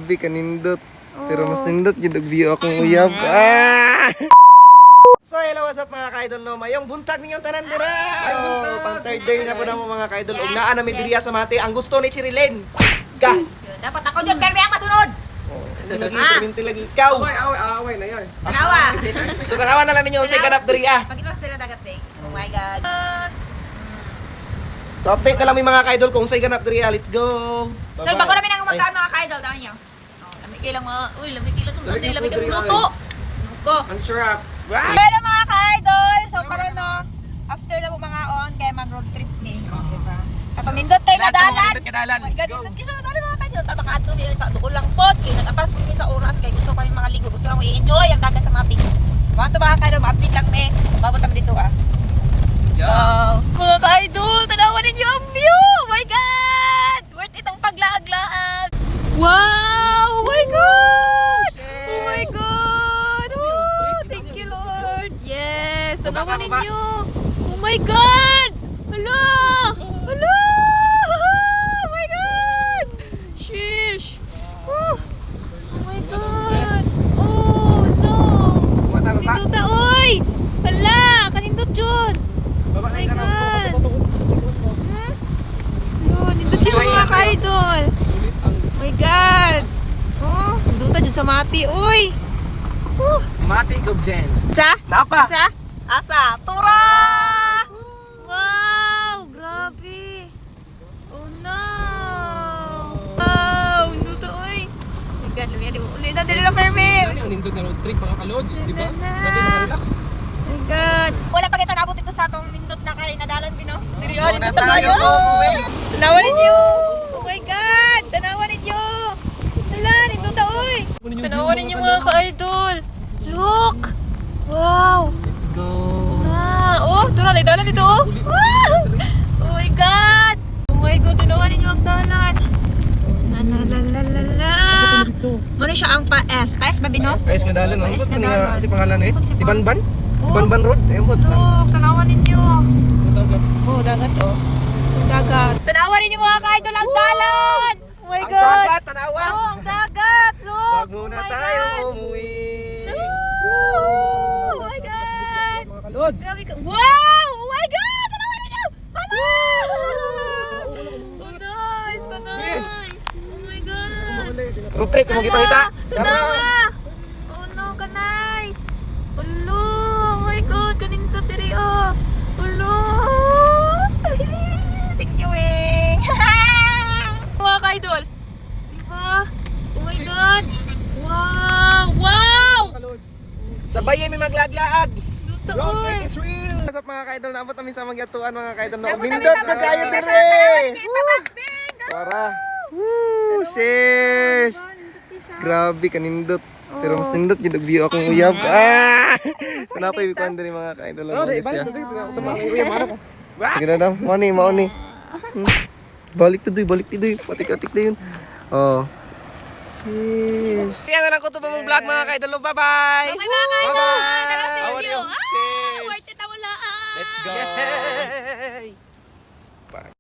Grabe kanindot. Pero mas nindot yung view akong uyab. So hello, what's up mga ka-idol no? Mayong buntag ninyong tanan dira. Pang third day na po na mo mga ka-idol. Ug naa na may diriya sa Mati. Ang gusto ni Chirilyn. Ga. Dapat ako dyan, pero may ang masunod. Minti lagi ikaw. Away na yan. Tanawa. So tanawa na lang ninyo unsay ganap diriya. Pagkita sila dagat eh. Oh my God. So update na lang may mga ka-idol kung unsay ganap diriya. Let's go. So bago namin ang magkaan mga ka-idol, tawag niyo. Oh, lamig kilang mga, uy, lamig kilang ito. Lamig ang luto. Luto. Ang sarap. Hello mga ka-idol. So karon no, after na po mga on, kaya mag-road trip ni. Oh, diba? Katong nindot tayo na dalan. Kadalan. Oh my God, nindot kayo na dalan mga ka-idol. Tabakaat ko niya, ko lang po. Kaya nag-apas po sa oras. Kaya gusto ko yung mga ligo. Gusto lang i-enjoy ang dagat sa Mati. Mga ito mga ka-idol, ma-update lang me. Babot naman dito ah. Mga ka-idol, tanawan ninyo ang view! Oh my God! Worth itong paglaag-laag! Wow! Oh my God! Oh my God! Oh, thank you Lord! Yes! Tanawan ninyo! Oh my God! Hala! Hala! Oh my God! Sheesh! Oh my God! Oh no! Kanindot na oy! Hala! Kanindot dyan! Oh my God! Yun, nindot kayo mga ka-idol! Oh my God! Oh, nindot na dyan sa Mati, uy! Mati Gobjen. Sa? Napa. Sa? Asa? Tura! Wow! Grabe! Oh no! Wow! Nindot na, uy! Oh my God, lumiyari mo. Ulit na din lang, Fermi! Ang nindot na road trip mga kalods, di ba? Na. Pwede makarelax. Oh my God! Wala pa kita nabot dito sa atong nindot na kay nadalan pino. Diri Muna nindot tayo, tayo. umuwi. Tanawan ninyo. Oh my God! Tanawan ninyo. Hala, nindot ta oy. Tanawan ninyo mga ka-idol. Look. Wow. Let's go. Oh, dura na dalan dito. Oh. Oh my God. Oh my God, tanawan ninyo ang dalan. La. Muna siya ang pa-S. Pa-S ba binos? Ayos nga dalan. Ang Ayos bot nga niya dalan. si pangalan eh. Bot si Ibanban? Oh. Ibanban Road. Ayun bot. Look, tanawan ninyo. Matagat. Oh, dagat oh. Dagat. Tanawan ninyo mga ka-idol ang dalan! Oh my Ang God! dagat, tanawa. Oh, ang dagat! Look! Wag muna Oh my tayo God! umuwi. Oh my God! Mga kalods. Grabe ka. Wow! Oh my God! Tanawan ninyo! Hala! Oh nice! Kanay! Oh my God! Road trip mo kita. Tanawa! Oh no, ka-nice! Hello! Oh my God! Kaninto diri oh! Hello! Thank you, Wing! Mga ka-idol! Diba? Oh my God! Wow! Wow! Sabay may maglaglaag. Luto, Road oy! trip is real. What's up mga ka-idol? Naabot kami sa magyatuan mga ka-idol. Nabot kami Nindot sa ka kayo mga dire. Pabagting! Para. Woo! Sheesh! Grabe kanindot. Pero mas nindot yung view akong uyab. Kunapa yung kuhan din mga ka-idol. Balik. Uy, mana ka? Sige na daw. Maoni. Balik to doy. Patik-atik na yun. Oh. Sheesh. Yan na lang ko ito pa mong vlog mga ka-idol. Bye-bye! Bye mga ka-idol! Tanaw sa How are inyo! you? Sheesh. Worth it ang walaan! Let's go! Yay!